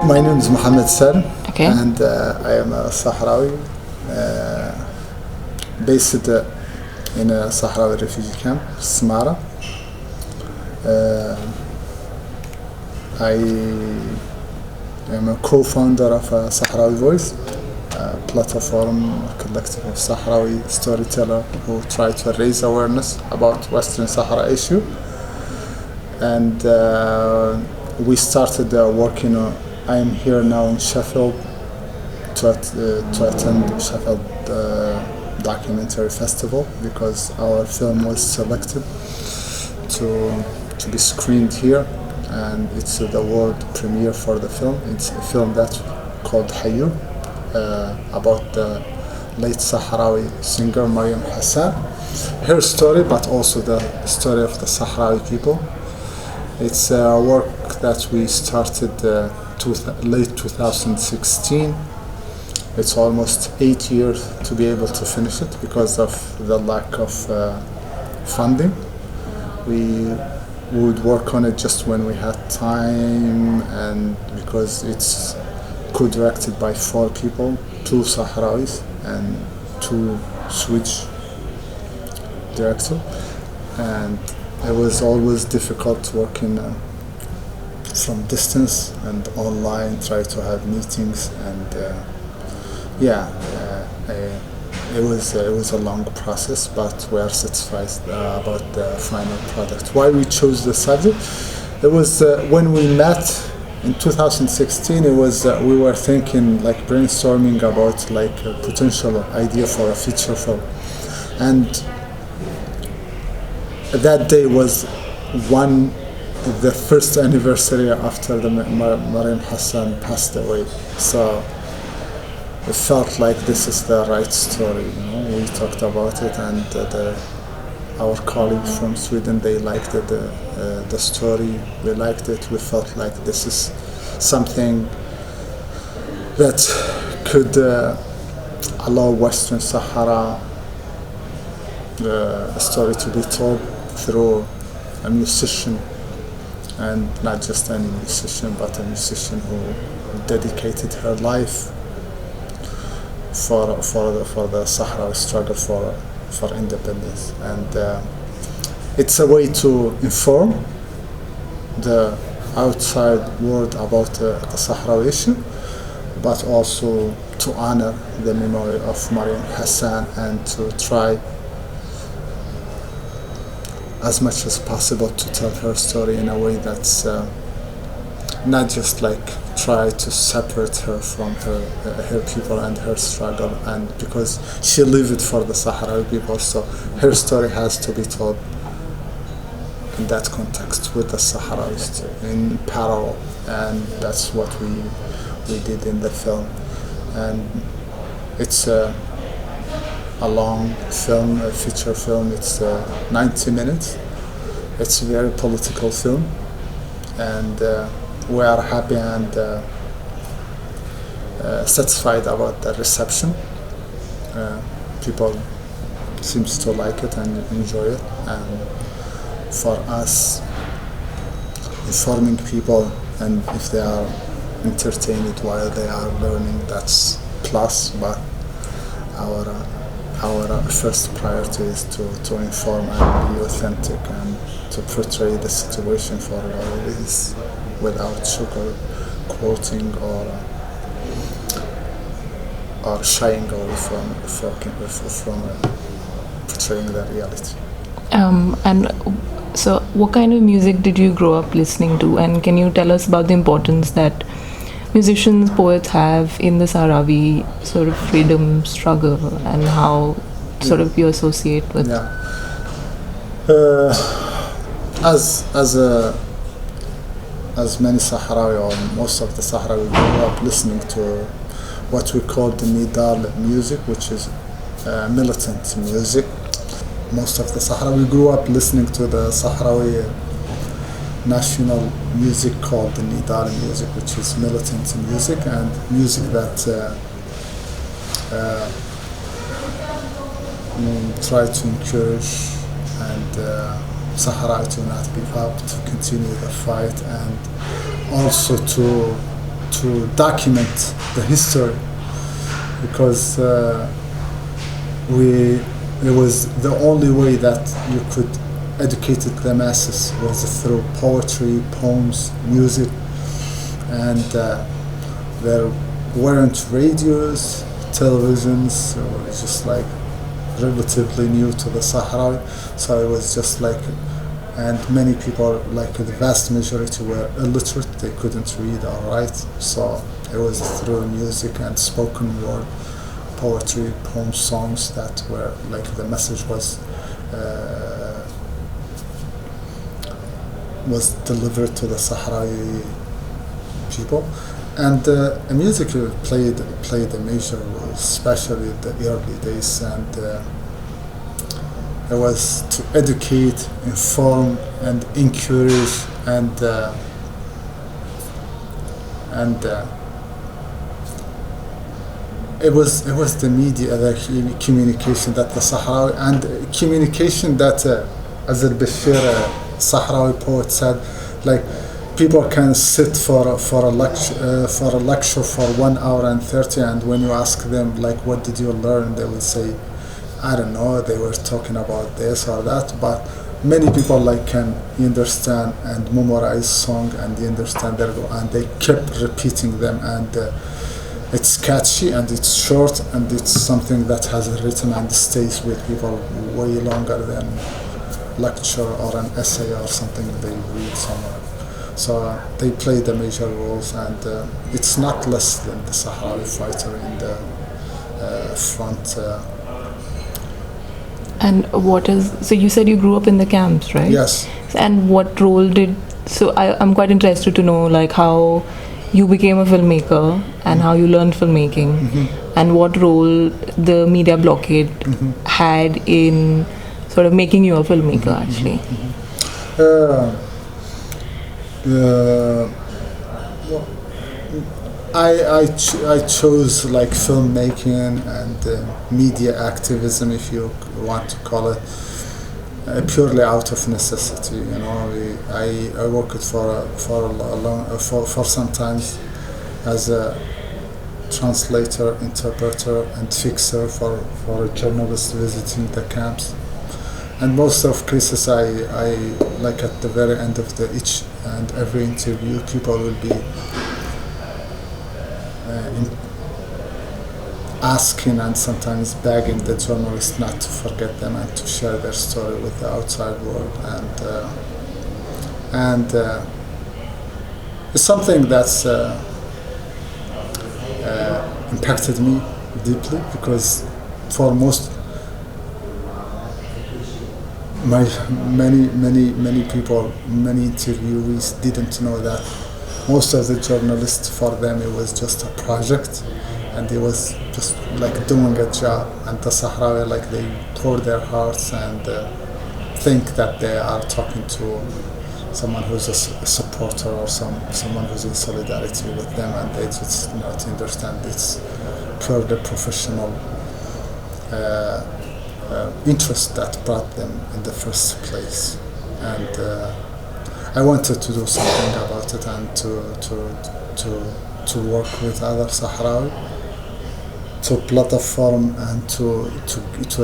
My name is Mohamedsalem, Okay. and I am a Sahrawi, based in a Sahrawi refugee camp, Smara. I am a co-founder of Sahrawi Voice, a platform, a collective of Sahrawi storytellers who try to raise awareness about Western Sahara issue. And we started working on. I am here now in Sheffield to attend Sheffield Documentary Festival because our film was selected to be screened here, and it's the world premiere for the film. It's a film that's called Haiyu, about the late Sahrawi singer Mariam Hassan, her story, but also the story of the Sahrawi people. It's a work that we started late 2016. It's almost 8 years to be able to finish it because of the lack of funding. We would work on it just when we had time, and because it's co-directed by 4 people, 2 Sahrawis and 2 Swedish directors, and it was always difficult working from distance and online, try to have meetings, and it was a long process, but we are satisfied about the final product. Why we chose the subject? It was when we met in 2016. It was we were thinking, like, brainstorming about like a potential idea for a feature film, and that day was the first anniversary after the Mariam Hassan passed away. So it felt like this is the right story. We talked about it, and our colleagues from Sweden, they liked the story. We liked it. We felt like this is something that could allow Western Sahara a story to be told through a musician, and not just any musician, but a musician who dedicated her life for the Sahrawi struggle for independence. And it's a way to inform the outside world about the Sahrawi issue, but also to honor the memory of Mariam Hassan, and to try as much as possible to tell her story in a way that's not just like try to separate her from her people and her struggle, and because she lived for the Sahrawi people, so her story has to be told in that context with the Sahrawis in parallel, and that's what we did in the film. And it's a long film, a feature film. It's 90 minutes. It's a very political film, and we are happy and satisfied about the reception. People seems to like it and enjoy it, and for us, informing people, and if they are entertained while they are learning, that's plus. But our first priority is to inform and be authentic, and to portray the situation for what it is, without sugar quoting or shying away from portraying the reality. And so what kind of music did you grow up listening to, and can you tell us about the importance that musicians, poets have in the Sahrawi sort of freedom struggle, and how sort of you associate with? As many Sahrawi, or most of the Sahrawi, grew up listening to what we call the Nidal music, which is militant music. Most of the Sahrawi grew up listening to the Sahrawi national music called the Nidal music, which is militant music, and music that try to encourage and Sahara to not give up, to continue the fight, and also to to document the history, because it was the only way that you could educate the masses was through poetry, poems, music, and there weren't radios, televisions, so it was just like relatively new to the Sahrawi. So it was just like, and many people, like the vast majority, were illiterate. They couldn't read or write. So it was through music and spoken word, poetry, poems, songs that were like the message was delivered to the Sahrawi people. And music played a major role, especially in the early days, and it was to educate, inform, and encourage, and it was the media, the communication that the Sahrawi, and communication that, as al-Bashir, Sahrawi poet, said, like, people can sit for a lecture for 1 hour and 30, and when you ask them, like, what did you learn, they will say, I don't know, they were talking about this or that. But many people like can understand and memorize song, and they understand and they kept repeating them, and it's catchy and it's short, and it's something that has a rhythm and stays with people way longer than lecture or an essay or something they read somewhere. So they played a major roles, and it's not less than the Sahrawi fighter in the front. And so you said you grew up in the camps, right? Yes. And what role I'm quite interested to know, like, how you became a filmmaker and how you learned filmmaking, and what role the media blockade had in sort of making you a filmmaker, actually. I chose like filmmaking and media activism, if you want to call it, purely out of necessity. You know, I worked for some time as a translator, interpreter, and fixer for a journalist visiting the camps. And most of cases, I like at the very end of each and every interview, people will be asking and sometimes begging the journalist not to forget them and to share their story with the outside world. And it's something that's impacted me deeply, because for many people, many interviewees didn't know that most of the journalists, for them it was just a project, and it was just like doing a job. And the Sahrawi, like, they pour their hearts and think that they are talking to someone who's a supporter or someone who's in solidarity with them, and they just not understand it's purely professional interest that brought them in the first place. And I wanted to do something about it, and to work with other Sahrawi, to platform and to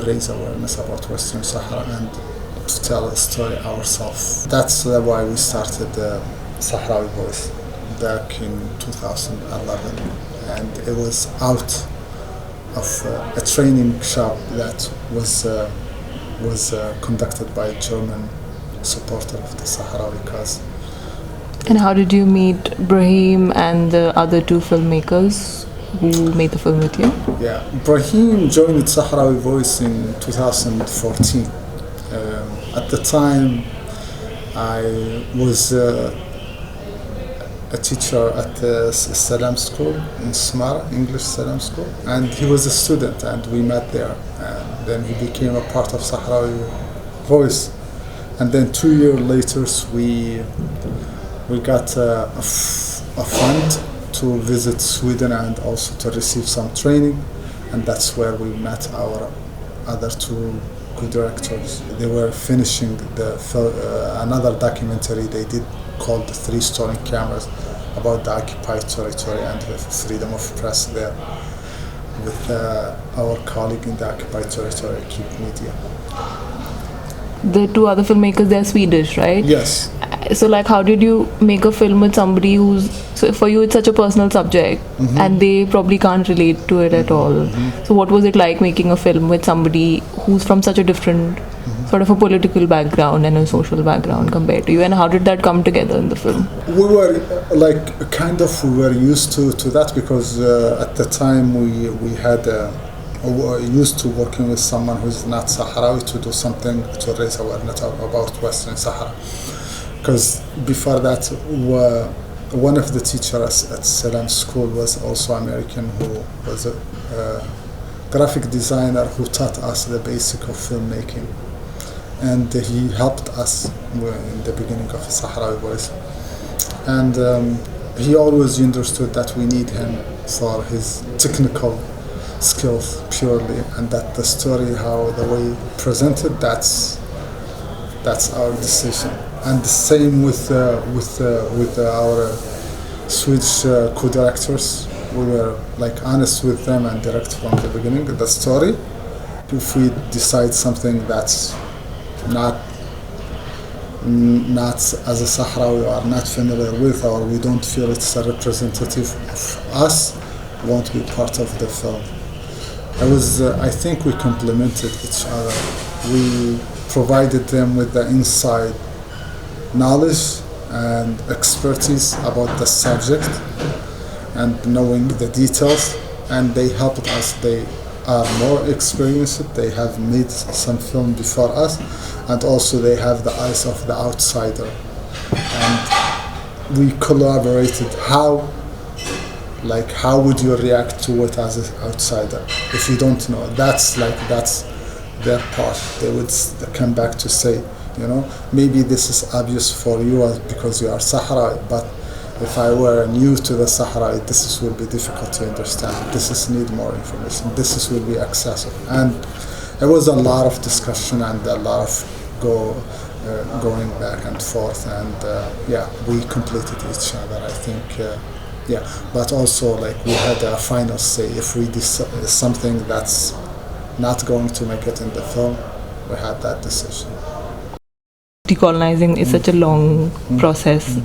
raise awareness about Western Sahara and to tell a story ourselves. That's why we started Sahrawi Voice back in 2011, and it was out of a training shop that was conducted by a German supporter of the Sahrawi cause. And how did you meet Brahim and the other two filmmakers who made the film with you? Yeah, Brahim joined Sahrawi Voice in 2014. At the time, I was a teacher at the Salam School in Smara, English Salam School, and he was a student, and we met there. And then he became a part of Sahrawi Voice. And then 2 years later, we got a fund to visit Sweden and also to receive some training, and that's where we met our other two co-directors. They were finishing another documentary they did called The Three Stolen Cameras, about the occupied territory and the freedom of press there with our colleague in the occupied territory, Keep Media. The two other filmmakers, they're Swedish, right? Yes. So like, how did you make a film with somebody who's, so for you it's such a personal subject, and they probably can't relate to it at all. So what was it like making a film with somebody who's from such a different sort of a political background and a social background compared to you, and how did that come together in the film? We were we were used to that because at the time we had used to working with someone who's not Sahrawi to do something to raise awareness about Western Sahara. Because before that, one of the teachers at Salam School was also American, who was a graphic designer who taught us the basic of filmmaking. And he helped us in the beginning of Sahrawi Voice. And he always understood that we need him for his technical skills purely, and that the story, how the way presented, that's our decision. And the same with our Swedish co-directors. We were honest with them and direct from the beginning the story. If we decide something that's not as a Sahrawi or not familiar with, or we don't feel it's a representative of us, won't be part of the film. I think we complemented each other. We provided them with the inside knowledge and expertise about the subject and knowing the details, and they helped us. They are more experienced, they have made some film before us, and also they have the eyes of the outsider. And we collaborated how would you react to it as an outsider if you don't know? That's their part. They would come back to say, maybe this is obvious for you because you are Sahrawi, but if I were new to the Sahrawi, this will be difficult to understand. This need more information. This will be accessible. And it was a lot of discussion and a lot of going back and forth. And we completed each other, I think. But also we had a final say. If we decide something that's not going to make it in the film, we had that decision. Decolonizing is such a long process.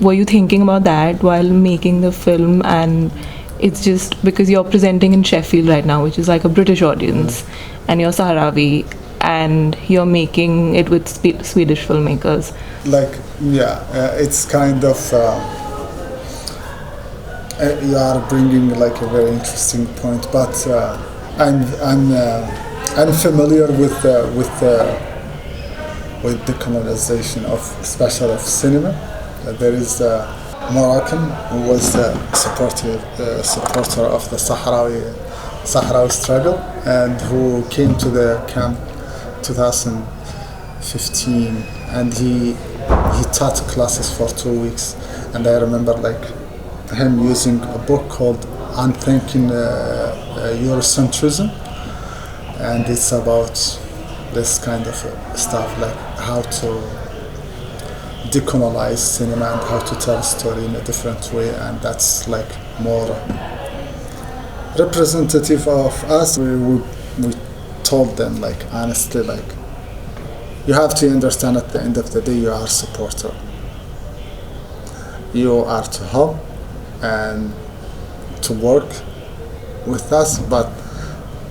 Were you thinking about that while making the film? And it's just because you're presenting in Sheffield right now, which is like a British audience, and you're Sahrawi, and you're making it with Swedish filmmakers. It's kind of you are bringing a very interesting point, but I'm familiar with decolonization especially of cinema. There is a Moroccan who was a supporter of the Sahrawi struggle, and who came to the camp 2015, and he taught classes for 2 weeks. And I remember him using a book called Unthinking Eurocentrism, and it's about this kind of stuff, how to decolonize cinema and how to tell a story in a different way, and that's more representative of us. We told them honestly, you have to understand at the end of the day you are a supporter. You are to help and to work with us, but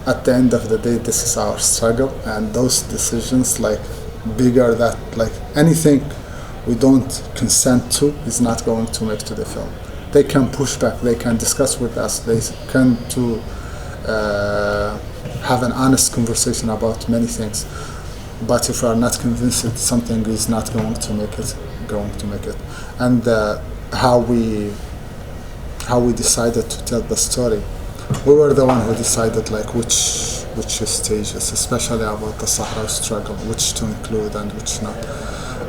at the end of the day this is our struggle, and those decisions bigger that anything we don't consent to is not going to make to the film. They can push back, they can discuss with us, they can have an honest conversation about many things, but if we are not convinced that something is not going to make it. And how we decided to tell the story, we were the one who decided which stages, especially about the Sahrawi struggle, which to include and which not.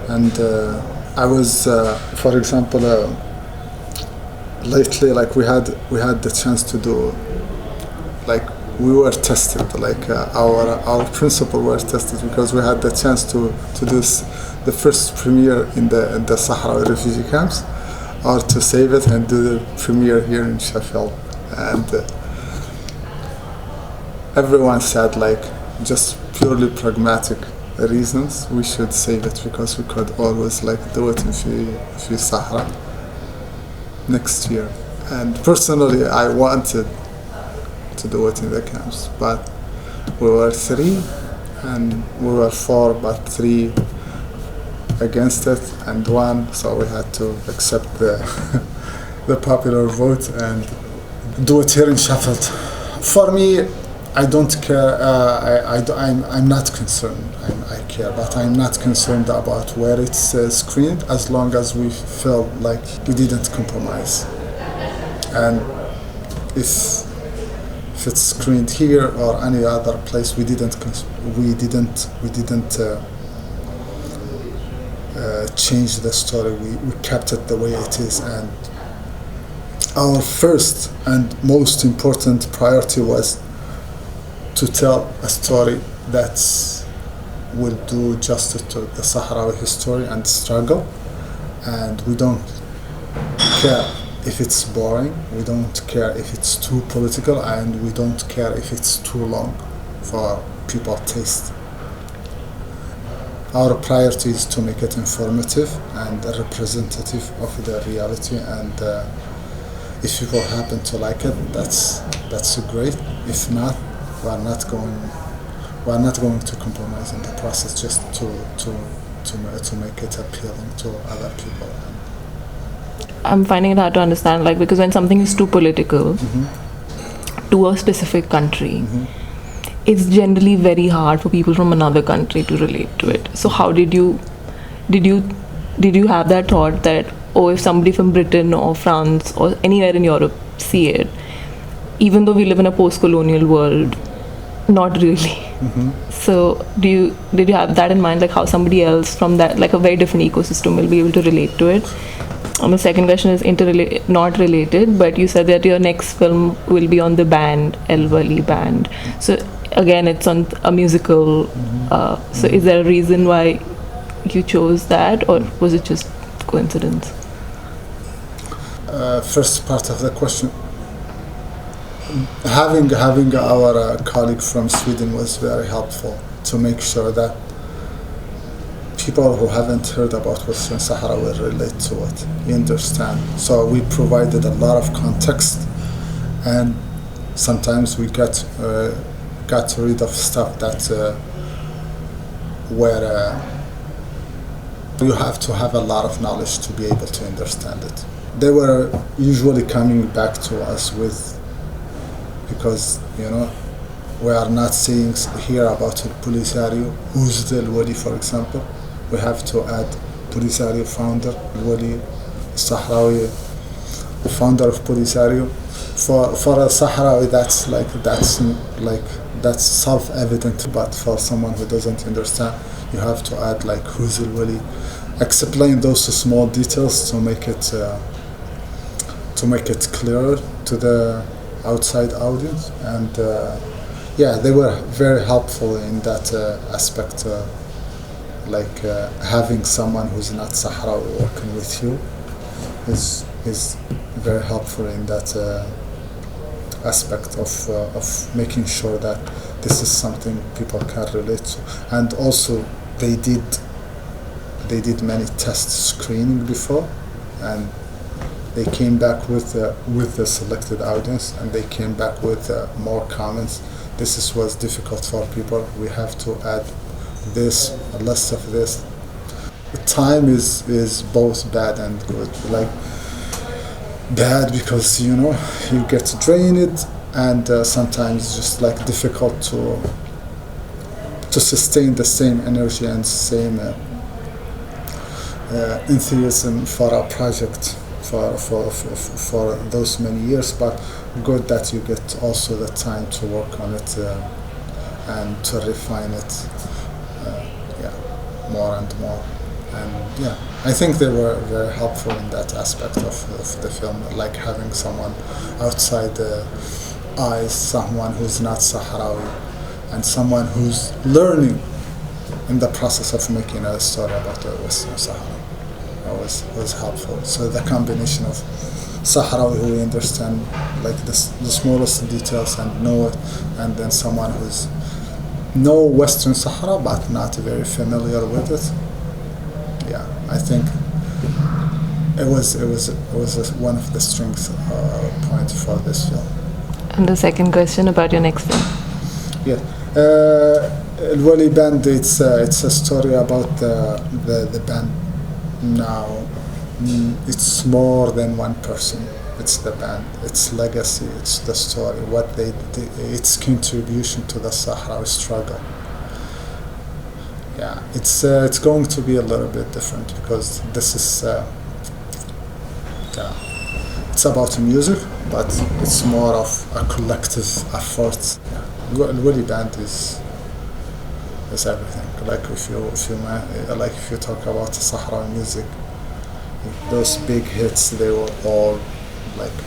And I was, for example, lately, we had the chance to do, we were tested, our principal were tested, because we had the chance to do the first premiere in the Sahrawi refugee camps. or to save it and do the premiere here in Sheffield. And everyone said, like, just purely pragmatic reasons, we should save it because we could always like do it in Fi Sahara next year. And personally, I wanted to do it in the camps, but we were 3 and we were 4, but 3 against it and 1, so we had to accept the popular vote and do it here in Sheffield. For me, I don't care. I'm not concerned. I care, but I'm not concerned about where it's screened, as long as we feel like we didn't compromise. And if it's screened here or any other place, we didn't change the story. We kept it the way it is, and our first and most important priority was to tell a story that will do justice to the Sahrawi history and struggle. And we don't care if it's boring, we don't care if it's too political, and we don't care if it's too long for people's taste. Our priority is to make it informative and representative of the reality, and if people happen to like it, that's great. If not, we're not going to compromise in the process just to make it appealing to other people. I'm finding it hard to understand, like, because when something is too political to a specific country, it's generally very hard for people from another country to relate to it. So how did you have that thought that, oh, if somebody from Britain or France or anywhere in Europe see it, even though we live in a post-colonial world, not really. So did you have that in mind, like how somebody else from that, like a very different ecosystem, will be able to relate to it? And the second question is not related, but you said that your next film will be on the band, El Wali band. So again, it's on a musical. So is there a reason why you chose that, or was it just coincidence? First part of the question, having our colleague from Sweden was very helpful to make sure that people who haven't heard about Western Sahara will relate to it, you understand. So we provided a lot of context, and sometimes we got rid of stuff that where you have to have a lot of knowledge to be able to understand it. They were usually coming back to us with, because we are not saying here about Polisario, who's the Wali, for example. We have to add Polisario founder, Wali Sahrawi, founder of Polisario. For a Sahrawi, that's self-evident, but for someone who doesn't understand, you have to add like who's the Wali, explain those small details to make it clearer to the outside audience. And they were very helpful in that aspect. Having someone who's not Sahrawi working with you is very helpful in that aspect of making sure that this is something people can relate to. And also they did many test screening before, and they came back with the selected audience, and they came back with more comments. This was difficult for people. We have to add this, a list of this. The time is both bad and good. Like bad because you get drained, and sometimes just like difficult to sustain the same energy and same enthusiasm for our project for those many years. But good that you get also the time to work on it and to refine it more and more. And I think they were very helpful in that aspect of the film, like having someone outside the eyes, someone who's not Sahrawi, and someone who's learning in the process of making a story about the Western Sahara. was helpful. So the combination of Sahrawi who understand like the smallest details and know it, and then someone who's know Western Sahara but not very familiar with it. Yeah, I think it was one of the strength points for this film. And the second question about your next film. Yeah, Wali Band. It's a story about the band. Now, it's more than one person. It's the band. It's legacy. It's the story. What they did, its contribution to the Sahrawi struggle. Yeah, it's going to be a little bit different because this is it's about music, but it's more of a collective effort. Yeah. Wali Band is everything. Like if you talk about Sahrawi music, those big hits, they were all like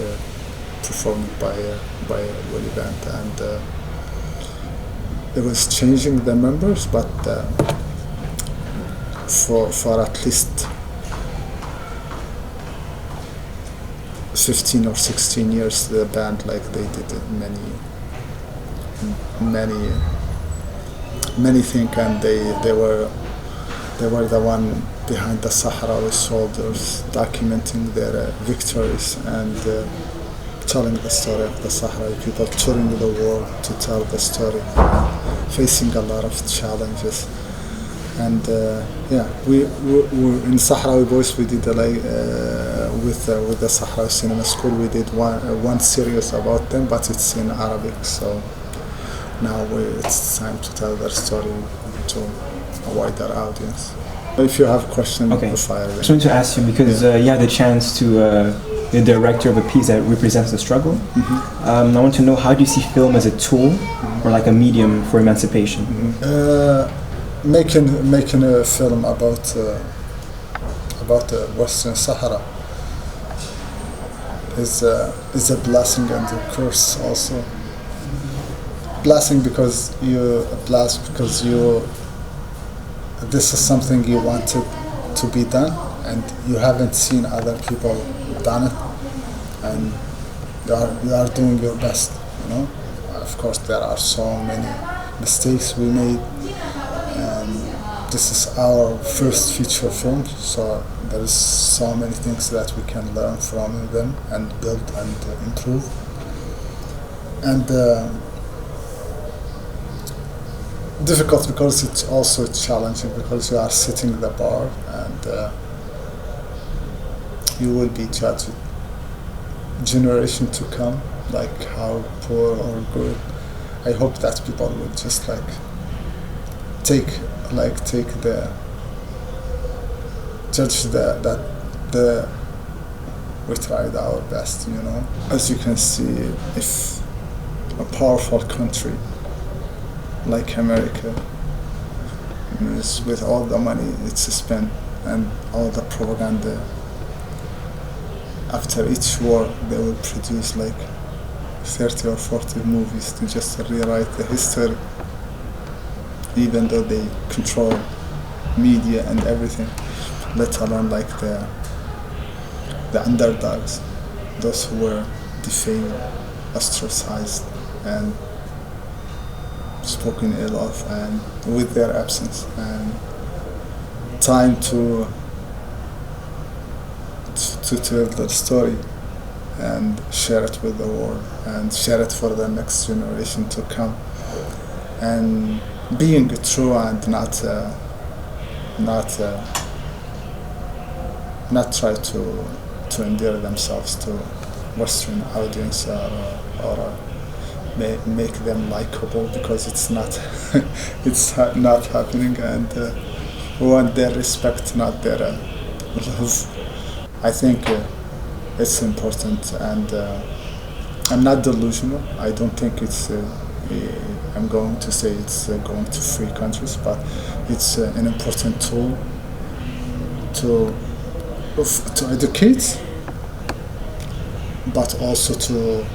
performed by Wali Band, and it was changing the members, but for at least 15 or 16 years, the band, like, they did many things, and they were the one behind the Sahrawi soldiers, documenting their victories and telling the story of the Sahrawi people, touring the world to tell the story, facing a lot of challenges. And we in Sahrawi Voice, we did with the Sahrawi Cinema School, we did one series about them, but it's in Arabic. So now it's time to tell their story to a wider audience. If you have questions, okay. Fire. I just wanted to ask you because you had the chance to the director of a piece that represents the struggle. Mm-hmm. I want to know, how do you see film as a tool or like a medium for emancipation? Mm-hmm. Making a film about the Western Sahara is a blessing and a curse also. Blessing because this is something you wanted to be done, and you haven't seen other people done it, and you are doing your best. Of course, there are so many mistakes we made. This is our first feature film, so there is so many things that we can learn from them and build and improve. And difficult because it's also challenging, because you are setting the bar, and you will be judged generation to come, like how poor or good. I hope that people will just take the judge that we tried our best. As you can see, if a powerful country like America, with all the money it's spent and all the propaganda, after each war they will produce 30 or 40 movies to just rewrite the history, even though they control media and everything, let alone the underdogs, those who were defamed, ostracized, and spoken ill of, and with their absence, and time to tell the story and share it with the world and share it for the next generation to come, and being true and not try to endear themselves to Western audience or make them likable, because it's not not happening, and we want their respect, not their love. I think it's important, and I'm not delusional. I don't think it's I'm going to say it's going to free countries, but it's an important tool to educate, but also to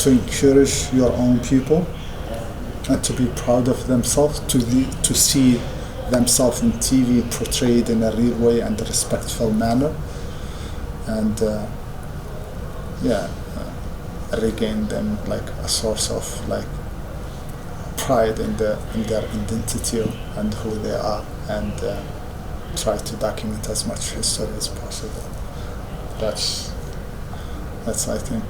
encourage your own people and to be proud of themselves, to see themselves in TV portrayed in a real way and a respectful manner, and regain them like a source of like pride in their identity and who they are, and try to document as much history as possible. That's I think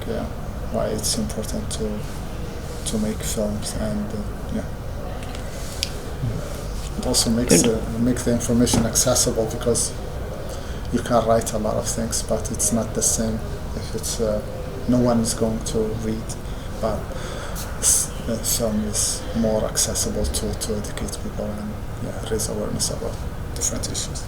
why it's important to make films, and it also makes make the information accessible, because you can write a lot of things, but it's not the same if it's no one is going to read. But film is more accessible to educate people and raise awareness about different issues.